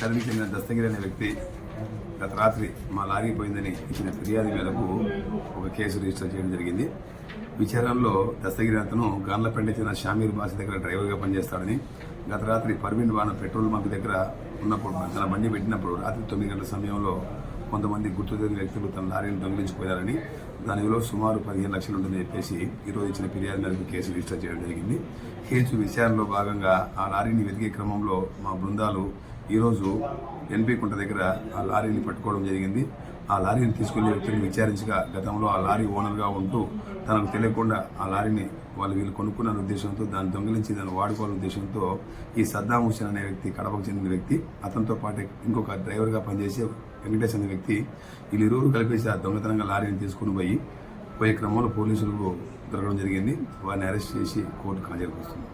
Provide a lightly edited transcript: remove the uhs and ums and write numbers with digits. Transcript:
కదిరికి చెందిన దస్తగిరి అనే వ్యక్తి గత రాత్రి మా లారీ పోయిందని ఇచ్చిన ఫిర్యాదు మేరకు ఒక కేసు రిజిస్టర్ చేయడం జరిగింది. విచారణలో దస్తగిరి అతను గార్లపేట చెందిన షామీర్ బాస్ దగ్గర డ్రైవర్గా పనిచేస్తాడని, గత రాత్రి పర్వీన్ బాణ పెట్రోల్ బంక్ దగ్గర ఉన్నప్పుడు తన బండి పెట్టినప్పుడు రాత్రి 9 గంటల సమయంలో కొంతమంది గుర్తు తెలియని వ్యక్తులు తన లారీని దొంగిలించిపోయారని, దాని విలువ సుమారు 15 లక్షలు ఉంటుందని చెప్పేసి ఈరోజు ఇచ్చిన ఫిర్యాదు మేరకు కేసు రిజిస్టర్ చేయడం జరిగింది. కేసు విచారణలో భాగంగా ఆ లారీని వెతికే క్రమంలో మా బృందాలు ఈరోజు ఎన్పీ కుంట దగ్గర ఆ లారీని పట్టుకోవడం జరిగింది. ఆ లారీని తీసుకునే వ్యక్తిని విచారించగా గతంలో ఆ లారీ ఓనర్గా ఉంటూ తనకు తెలియకుండా ఆ లారీని వీళ్ళు కొనుక్కున్న ఉద్దేశంతో దాన్ని దొంగిలించి దాన్ని వాడుకోవాలనే ఉద్దేశంతో ఈ సద్దాం హుసేన్ అనే వ్యక్తి, కడపకు చెందిన వ్యక్తి, అతనితో పాటు ఇంకొక డ్రైవర్గా పనిచేసే వెంకటేష్ అనే వ్యక్తి, వీళ్ళిరువురు కలిపేసి ఆ దొంగతనంగా లారీని తీసుకుని పోయే క్రమంలో పోలీసులకు దొరకడం జరిగింది. వారిని అరెస్ట్ చేసి కోర్టుకు హాజరుపరుస్తున్నారు.